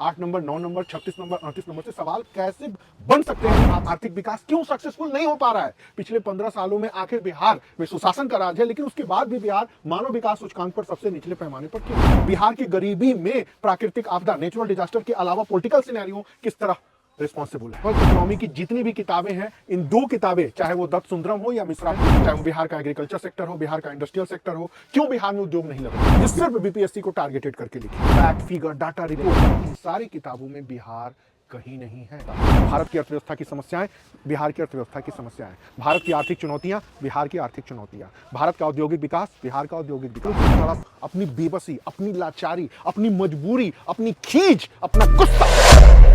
8 number, 9 number, 36 number, 38 number से सवाल कैसे बन सकते हैं? आर्थिक विकास क्यों सक्सेसफुल नहीं हो पा रहा है? पिछले 15 सालों में आखिर बिहार में सुशासन का राज है, लेकिन उसके बाद भी बिहार मानव विकास सूचकांक पर सबसे निचले पैमाने पर क्यों? बिहार की गरीबी में प्राकृतिक आपदा, नेचुरल डिजास्टर के अलावा पॉलिटिकल सिनेरियो किस तरह रिस्पॉन्सिबल है? इकोनॉमी की जितनी भी किताबें हैं, इन दो किताबें, चाहे वो दत्त सुंदरम हो या मिश्रा, चाहे वो बिहार का एग्रीकल्चर सेक्टर हो, बिहार का इंडस्ट्रियल सेक्टर हो, क्यों बिहार में उद्योग नहीं लगा, ये सिर्फ बीपीएससी को टारगेटेड करके लिखी। फैक्ट, फिगर, डाटा, रिपोर्ट, इन सारी किताबों में बिहार कहीं नहीं है। भारत की अर्थव्यवस्था की समस्याएं बिहार की अर्थव्यवस्था की समस्याएं, भारत की आर्थिक चुनौतियां बिहार की आर्थिक चुनौतियां, भारत का औद्योगिक विकास बिहार का औद्योगिक विकास। तरफ अपनी बेबसी, अपनी लाचारी, अपनी मजबूरी, अपनी खींच, अपना गुस्सा।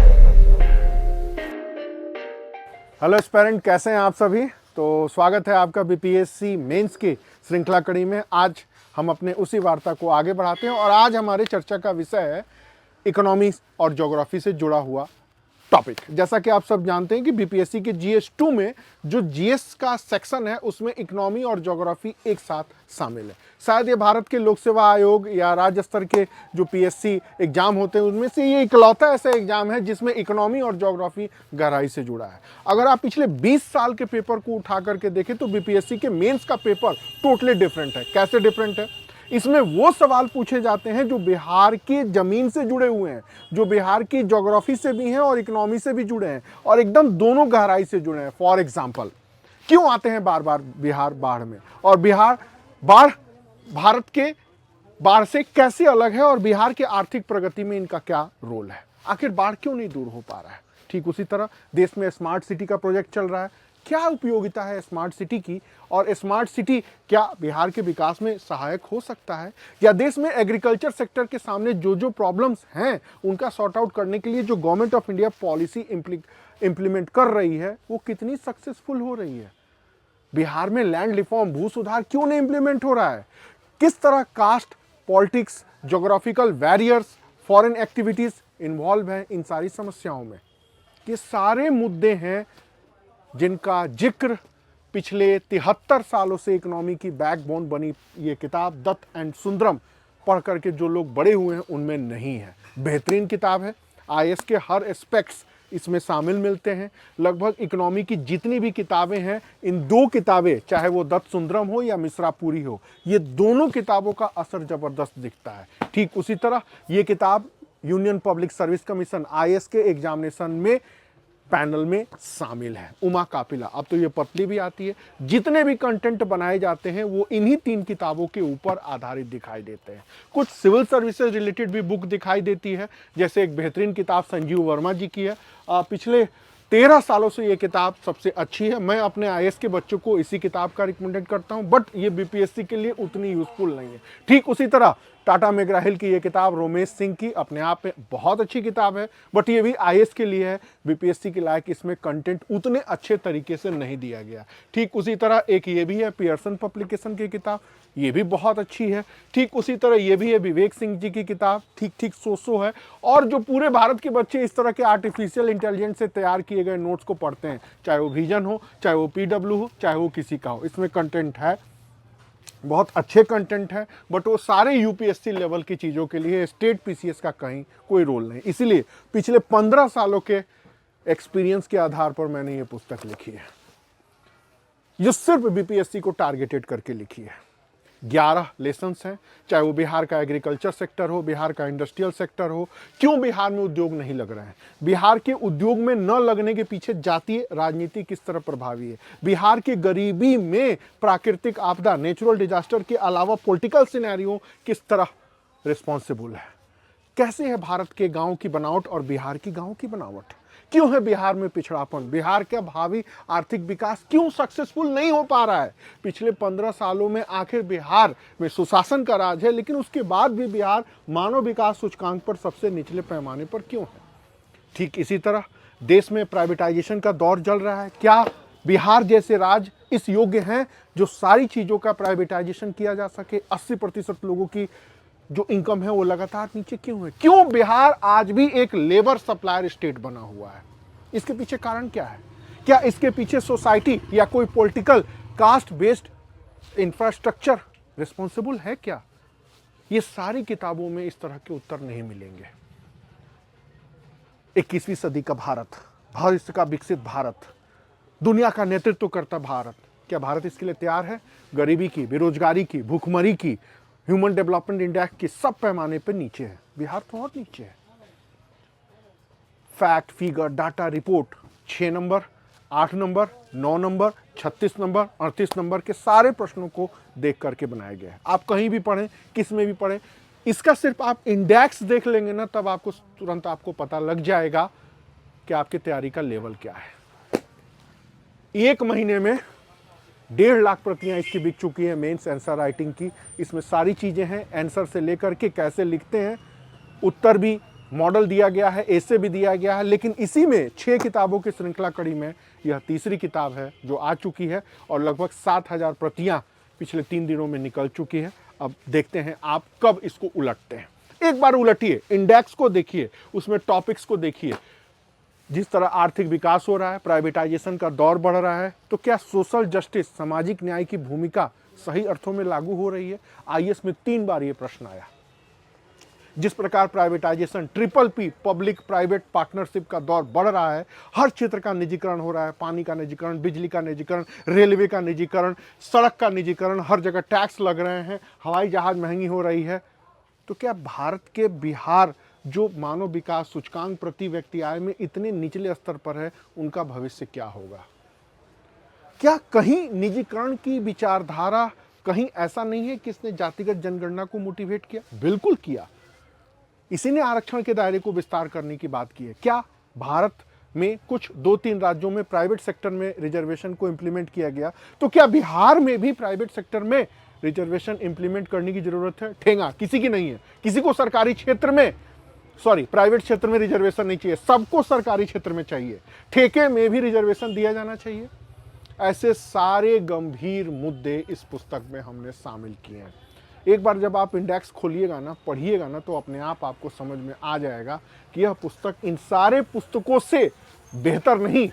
हेलो एस्पायरेंट, कैसे हैं आप सभी? तो स्वागत है आपका बीपीएससी मेंस की श्रृंखला कड़ी में। आज हम अपने उसी वार्ता को आगे बढ़ाते हैं और आज हमारे चर्चा का विषय है इकोनॉमिक्स और ज्योग्राफी से जुड़ा हुआ टॉपिक। जैसा कि आप सब जानते हैं कि बीपीएससी के जीएस 2 में जो जीएस का सेक्शन है उसमें इकोनॉमी और ज्योग्राफी एक साथ शामिल है। शायद ये भारत के लोक सेवा आयोग या राज्य स्तर के जो पीएससी एग्जाम होते हैं उनमें से ये इकलौता ऐसा एग्जाम है जिसमें इकोनॉमी और ज्योग्राफी गहराई से जुड़ा है। अगर आप पिछले 20 साल के पेपर को उठा करके देखें तो बीपीएससी के मेंस का पेपर टोटली डिफरेंट है। कैसे डिफरेंट है? इसमें वो सवाल पूछे जाते हैं जो बिहार की जमीन से जुड़े हुए हैं, जो बिहार की ज्योग्राफी से भी हैं और इकोनॉमी से भी जुड़े हैं और एकदम दोनों गहराई से जुड़े हैं। फॉर एग्जाम्पल, क्यों आते हैं बार बार बिहार बाढ़ में, और बिहार बाढ़ भारत के बाढ़ से कैसे अलग है और बिहार की आर्थिक प्रगति में इनका क्या रोल है? आखिर बाढ़ क्यों नहीं दूर हो पा रहा है? ठीक उसी तरह देश में स्मार्ट सिटी का प्रोजेक्ट चल रहा है। क्या उपयोगिता है स्मार्ट सिटी की, और स्मार्ट सिटी क्या बिहार के विकास में सहायक हो सकता है? या देश में एग्रीकल्चर सेक्टर के सामने जो जो प्रॉब्लम्स हैं उनका सॉर्ट आउट करने के लिए जो government of India policy implement कर रही है वो कितनी सक्सेसफुल हो रही है? बिहार में लैंड रिफॉर्म, भू सुधार क्यों नहीं इंप्लीमेंट हो रहा है? किस तरह caste, politics, geographical barriers, foreign activities involve हैं इन सारी समस्याओं में? ये सारे मुद्दे हैं जिनका जिक्र पिछले 73 सालों से इकोनॉमी की बैकबोन बनी ये किताब दत्त एंड सुंदरम पढ़ करके जो लोग बड़े हुए हैं उनमें नहीं है। बेहतरीन किताब है। आईएएस के हर एस्पेक्ट्स इसमें शामिल मिलते हैं। लगभग इकोनॉमी की जितनी भी किताबें हैं, इन दो किताबें, चाहे वो दत्त सुंदरम हो या मिश्रापुरी हो, ये दोनों किताबों का असर जबरदस्त दिखता है। ठीक उसी तरह ये किताब union public service commission IAS के एग्जामिनेशन में पैनल में शामिल है। उमा कापिला, अब तो ये पतली भी आती है। जितने भी कंटेंट बनाए जाते हैं वो इन्हीं 3 किताबों के ऊपर आधारित दिखाई देते हैं। कुछ सिविल सर्विसेज रिलेटेड भी बुक दिखाई देती है, जैसे एक बेहतरीन किताब संजीव वर्मा जी की है। पिछले 13 सालों से ये किताब सबसे अच्छी है। मैं अपने आईएएस के बच्चों को इसी किताब का रिकमेंडेड करता हूं, बट ये बीपीएससी के लिए उतनी यूजफुल नहीं है। ठीक उसी तरह टाटा मेग्राहिल की ये किताब रोमेश सिंह की अपने आप में बहुत अच्छी किताब है, बट ये भी आईएएस के लिए है। बीपीएससी के लायक इसमें कंटेंट उतने अच्छे तरीके से नहीं दिया गया। ठीक उसी तरह एक ये भी है पियर्सन पब्लिकेशन की किताब, ये भी बहुत अच्छी है। ठीक उसी तरह ये भी है विवेक सिंह जी की किताब, ठीक ठीक सो है। और जो पूरे भारत के बच्चे इस तरह के आर्टिफिशियल इंटेलिजेंस से तैयार किए गए नोट्स को पढ़ते हैं, चाहे वो विजन हो, चाहे वो पीडब्ल्यू हो, चाहे वो किसी का हो, इसमें कंटेंट है, बहुत अच्छे कंटेंट है, बट वो सारे यूपीएससी लेवल की चीज़ों के लिए। स्टेट पीसीएस का कहीं कोई रोल नहीं। इसीलिए पिछले 15 सालों के एक्सपीरियंस के आधार पर मैंने ये पुस्तक लिखी है, जो सिर्फ बीपीएससी को टारगेटेड करके लिखी है। 11 लेसन्स हैं, चाहे वो बिहार का एग्रीकल्चर सेक्टर हो, बिहार का इंडस्ट्रियल सेक्टर हो, क्यों बिहार में उद्योग नहीं लग रहे हैं, बिहार के उद्योग में न लगने के पीछे जातीय राजनीति किस तरह प्रभावी है, बिहार की गरीबी में प्राकृतिक आपदा, नेचुरल डिजास्टर के अलावा पॉलिटिकल सिनेरियो किस तरह रिस्पॉन्सिबल है, कैसे है भारत के गाँव की बनावट और बिहार की गाँव की बनावट, क्यों है बिहार में पिछड़ापन, बिहार का भावी आर्थिक विकास क्यों सक्सेसफुल नहीं हो पा रहा है? पिछले 15 सालों में आखिर बिहार में सुशासन का राज है, लेकिन उसके बाद भी बिहार मानव विकास सूचकांक पर सबसे निचले पैमाने पर क्यों है? ठीक इसी तरह देश में प्राइवेटाइजेशन का दौर चल रहा है। क्या बिहार जैसे राज्य इस योग्य हैं जो सारी चीजों का प्राइवेटाइजेशन किया जा सके? 80% लोगों की जो इनकम है वो लगातार नीचे क्यों है? क्यों बिहार आज भी एक लेबर सप्लायर स्टेट बना हुआ है? इसके पीछे कारण क्या है? क्या इसके पीछे सोसाइटी या कोई political caste based infrastructure responsible है क्या? ये सारी किताबों में इस तरह के उत्तर नहीं मिलेंगे। 21वीं सदी का भारत, भविष्य का विकसित भारत, दुनिया का नेतृत्व करता भारत, क्या भारत इसके लिए तैयार है? गरीबी की, बेरोजगारी की, भूखमरी की, ह्यूमन डेवलपमेंट इंडेक्स की सब पैमाने पर नीचे है। बिहार तो और नीचे है। Fact, figure, data, report 6 number, 8 number, 9 number, 36 number, 38 number के सारे प्रश्नों को देख करके बनाया गया है। आप कहीं भी पढ़ें, किस में भी पढ़ें, इसका सिर्फ आप इंडेक्स देख लेंगे ना, तब आपको तुरंत आपको पता लग जाएगा कि आपकी तैयारी का लेवल क्या है। 1 महीने में 1.5 लाख प्रतियां इसकी बिक चुकी है, मेंस आंसर राइटिंग की। इसमें सारी चीजें हैं, आंसर से लेकर के कैसे लिखते हैं, उत्तर भी मॉडल दिया गया है, ऐसे भी दिया गया है। लेकिन इसी में 6 किताबों की श्रृंखला कड़ी में यह तीसरी किताब है जो आ चुकी है और लगभग 7,000 प्रतियां पिछले 3 दिनों में निकल चुकी है। अब देखते हैं आप कब इसको उलटते हैं। एक बार उलटिए, इंडेक्स को देखिए, उसमें टॉपिक्स को देखिए। जिस तरह आर्थिक विकास हो रहा है, प्राइवेटाइजेशन का दौर बढ़ रहा है, तो क्या सोशल जस्टिस, सामाजिक न्याय की भूमिका सही अर्थों में लागू हो रही है? आईएएस में 3 बार यह प्रश्न आया। जिस प्रकार privatisation, PPP, public private partnership का दौर बढ़ रहा है, हर क्षेत्र का निजीकरण हो रहा है, पानी का निजीकरण, बिजली का निजीकरण, रेलवे का निजीकरण, सड़क का निजीकरण, हर जगह टैक्स लग रहे हैं, हवाई जहाज महंगी हो रही है, तो क्या भारत के बिहार जो मानव विकास सूचकांक प्रति व्यक्ति आय में इतने निचले स्तर पर है, उनका भविष्य क्या होगा? क्या कहीं निजीकरण की विचारधारा, कहीं ऐसा नहीं है कि इसने जातिगत जनगणना को मोटिवेट किया? बिल्कुल किया। इसी ने आरक्षण के दायरे को विस्तार करने की बात की है। क्या भारत में कुछ 2-3 राज्यों में प्राइवेट सेक्टर में रिजर्वेशन को इंप्लीमेंट किया गया, तो क्या बिहार में भी प्राइवेट सेक्टर में रिजर्वेशन इंप्लीमेंट करने की जरूरत है? ठेंगा किसी की नहीं है। किसी को सरकारी क्षेत्र में, प्राइवेट क्षेत्र में रिजर्वेशन नहीं चाहिए, सबको सरकारी क्षेत्र में चाहिए। ठेके में भी रिजर्वेशन दिया जाना चाहिए। ऐसे सारे गंभीर मुद्दे इस पुस्तक में हमने शामिल किए हैं। एक बार जब आप इंडेक्स खोलिएगा ना, पढ़िएगा ना, तो अपने आप आपको समझ में आ जाएगा कि यह पुस्तक इन सारे पुस्तकों से बेहतर नहीं,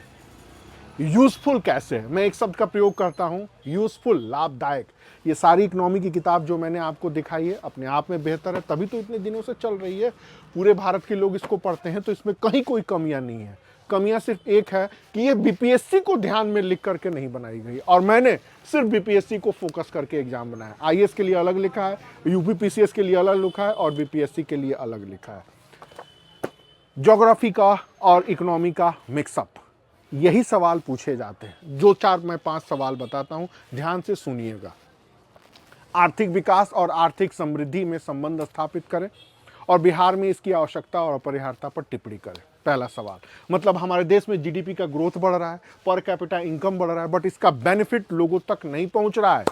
यूजफुल कैसे है। मैं एक शब्द का प्रयोग करता हूं, यूजफुल, लाभदायक। ये सारी इकोनॉमी की किताब जो मैंने आपको दिखाई है अपने आप में बेहतर है, तभी तो इतने दिनों से चल रही है। पूरे भारत के लोग इसको पढ़ते हैं, तो इसमें कहीं कोई कमियां नहीं है। कमियां सिर्फ एक है कि ये बीपीएससी को ध्यान में लिख करके नहीं बनाई गई, और मैंने सिर्फ बीपीएससी को फोकस करके एग्जाम बनाया। आईएएस के लिए अलग लिखा है, यूपीपीसीएस के लिए अलग लिखा है, और बीपीएससी के लिए अलग लिखा है। ज्योग्राफी का और इकोनॉमी का मिक्सअप, यही सवाल पूछे जाते हैं। जो 4 मैं 5 सवाल बताता हूं, ध्यान से सुनिएगा। आर्थिक विकास और आर्थिक समृद्धि में संबंध स्थापित करें, और बिहार में इसकी आवश्यकता और अपरिहार्यता पर टिप्पणी करें। पहला सवाल, मतलब हमारे देश में जीडीपी का ग्रोथ बढ़ रहा है, पर कैपिटा इनकम बढ़ रहा है, बट इसका बेनिफिट लोगों तक नहीं पहुंच रहा है।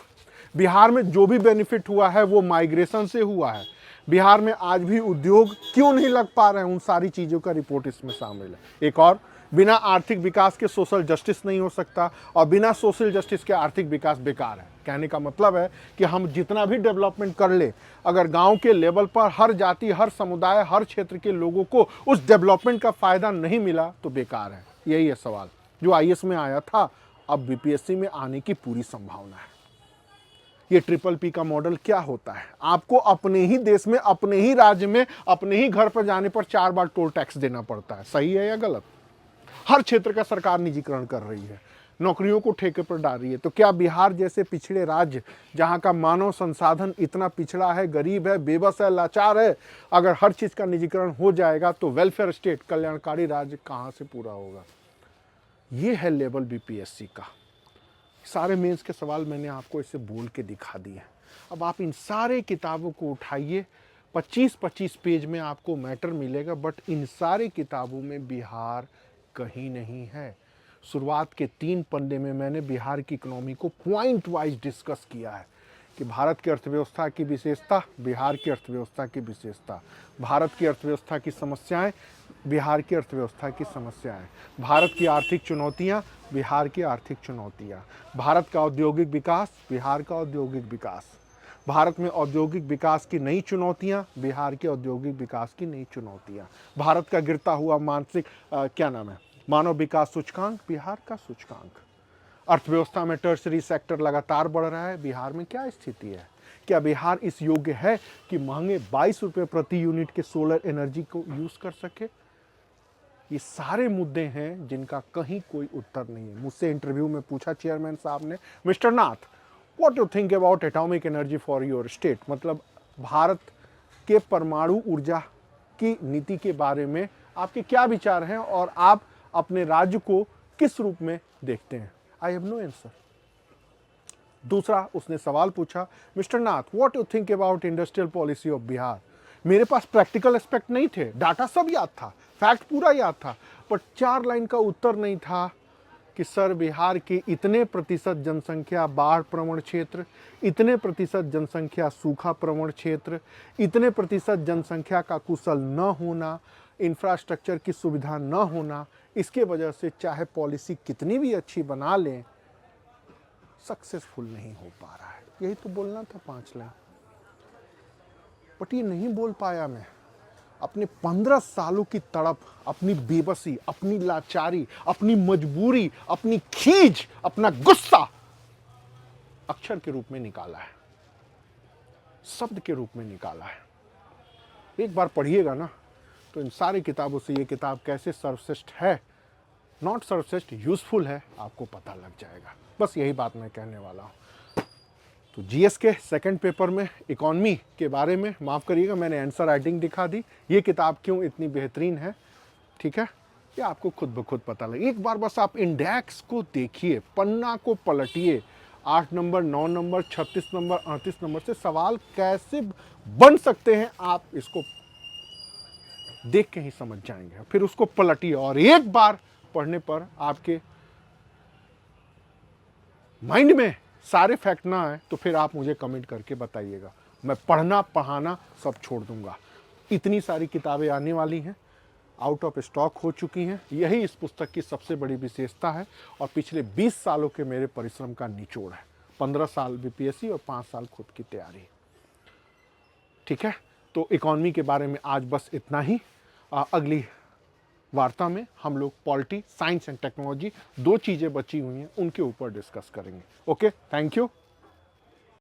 बिहार में जो भी बेनिफिट हुआ है वो माइग्रेशन से हुआ है। बिहार में आज भी उद्योग क्यों नहीं लग पा रहे हैं, उन सारी चीज़ों का रिपोर्ट इसमें शामिल है। एक और, बिना आर्थिक विकास के सोशल जस्टिस नहीं हो सकता, और बिना सोशल जस्टिस के आर्थिक विकास बेकार है। कहने का मतलब है कि हम जितना भी डेवलपमेंट कर ले, अगर गांव के लेवल पर हर जाति, हर समुदाय, हर क्षेत्र के लोगों को उस डेवलपमेंट का फायदा नहीं मिला तो बेकार है। यही है सवाल जो आईएएस में आया था, अब बीपीएससी में आने की पूरी संभावना है। ये PPP का मॉडल क्या होता है? आपको अपने ही देश में, अपने ही राज्य में, अपने ही घर पर जाने पर 4 बार टोल टैक्स देना पड़ता है। सही है या गलत? हर क्षेत्र का सरकार निजीकरण कर रही है, नौकरियों को ठेके पर डाल रही है। तो क्या बिहार जैसे पिछड़े राज्य, जहां का मानव संसाधन इतना पिछड़ा है, गरीब है, बेबस है, लाचार है, अगर हर चीज का निजीकरण हो जाएगा तो वेलफेयर स्टेट, कल्याणकारी राज्य कहां से पूरा होगा? ये है लेवल बीपीएससी का। सारे मेंस के सवाल मैंने आपको इसे बोल के दिखा दिए। अब आप इन सारे किताबों को उठाइए, 25-25 पेज में आपको मैटर मिलेगा, बट इन सारे किताबों में बिहार कहीं नहीं है। शुरुआत के 3 पन्ने में मैंने बिहार की इकोनॉमी को पॉइंट वाइज डिस्कस किया है कि भारत की अर्थव्यवस्था की विशेषता, बिहार की अर्थव्यवस्था की विशेषता, भारत की अर्थव्यवस्था की समस्याएं, बिहार की अर्थव्यवस्था की समस्याएं, भारत की आर्थिक चुनौतियां, बिहार की आर्थिक चुनौतियां, भारत का औद्योगिक विकास, बिहार का औद्योगिक विकास, भारत में औद्योगिक विकास की नई चुनौतियां, बिहार के औद्योगिक विकास की नई चुनौतियां, भारत का गिरता हुआ मानव विकास सूचकांक, बिहार का सूचकांक, अर्थव्यवस्था में टर्शरी सेक्टर लगातार बढ़ रहा है, बिहार में क्या स्थिति है? क्या बिहार इस योग्य है कि महंगे 22 रुपये प्रति यूनिट के सोलर एनर्जी को यूज कर सके? ये सारे मुद्दे हैं जिनका कहीं कोई उत्तर नहीं है। मुझसे इंटरव्यू में पूछा चेयरमैन साहब ने, mister Nath, what you think about atomic energy for your state, मतलब भारत के परमाणु ऊर्जा की नीति के बारे में आपके क्या विचार हैं और आप अपने राज्य को किस रूप में देखते हैं। I have no answer. दूसरा उसने सवाल पूछा, Mister Nath, what you think about industrial policy of Bihar. मेरे पास प्रैक्टिकल एस्पेक्ट नहीं थे, डाटा सब याद था, फैक्ट पूरा याद था, पर 4 लाइन का उत्तर नहीं था कि सर बिहार की इतने प्रतिशत जनसंख्या बाढ़ प्रवण क्षेत्र, इतने प्रतिशत जनसंख्या सूखा प्रवण क्षेत्र, इतने प्रतिशत जनसंख्या का कुशल न होना, इंफ्रास्ट्रक्चर की सुविधा न होना, इसके वजह से चाहे पॉलिसी कितनी भी अच्छी बना लें सक्सेसफुल नहीं हो पा रहा है। यही तो बोलना था 5 लाइन, बट ये नहीं बोल पाया मैं। अपने 15 सालों की तड़प, अपनी बेबसी, अपनी लाचारी, अपनी मजबूरी, अपनी खींच, अपना गुस्सा अक्षर के रूप में निकाला है, शब्द के रूप में निकाला है। एक बार पढ़िएगा ना तो इन सारी किताबों से ये किताब कैसे सर्वश्रेष्ठ है, नॉट सर्वश्रेष्ठ, यूजफुल है, आपको पता लग जाएगा। बस यही बात मैं कहने वाला हूँ। तो जीएस के सेकंड पेपर में इकोनॉमी के बारे में, माफ़ करिएगा मैंने आंसर राइटिंग दिखा दी। ये किताब क्यों इतनी बेहतरीन है, ठीक है, ये आपको खुद ब खुद पता लगे। एक बार बस आप इंडेक्स को देखिए, पन्ना को पलटिए, 8 नंबर, 9 नंबर, 36 नंबर, 38 नंबर से सवाल कैसे बन सकते हैं आप इसको देख के ही समझ जाएंगे। फिर उसको पलटिए और एक बार पढ़ने पर आपके माइंड में सारे फैक्ट ना आए तो फिर आप मुझे कमेंट करके बताइएगा, मैं पढ़ना पढ़ाना सब छोड़ दूंगा। इतनी सारी किताबें आने वाली हैं, आउट ऑफ स्टॉक हो चुकी हैं, यही इस पुस्तक की सबसे बड़ी विशेषता है और पिछले 20 सालों के मेरे परिश्रम का निचोड़ है। 15 साल बीपीएससी और 5 साल खुद की तैयारी, ठीक है। तो इकोनॉमी के बारे में आज बस इतना ही। अगली वार्ता में हम लोग पॉलिटी, साइंस एंड टेक्नोलॉजी, 2 चीज़ें बची हुई हैं उनके ऊपर डिस्कस करेंगे। Okay, thank you.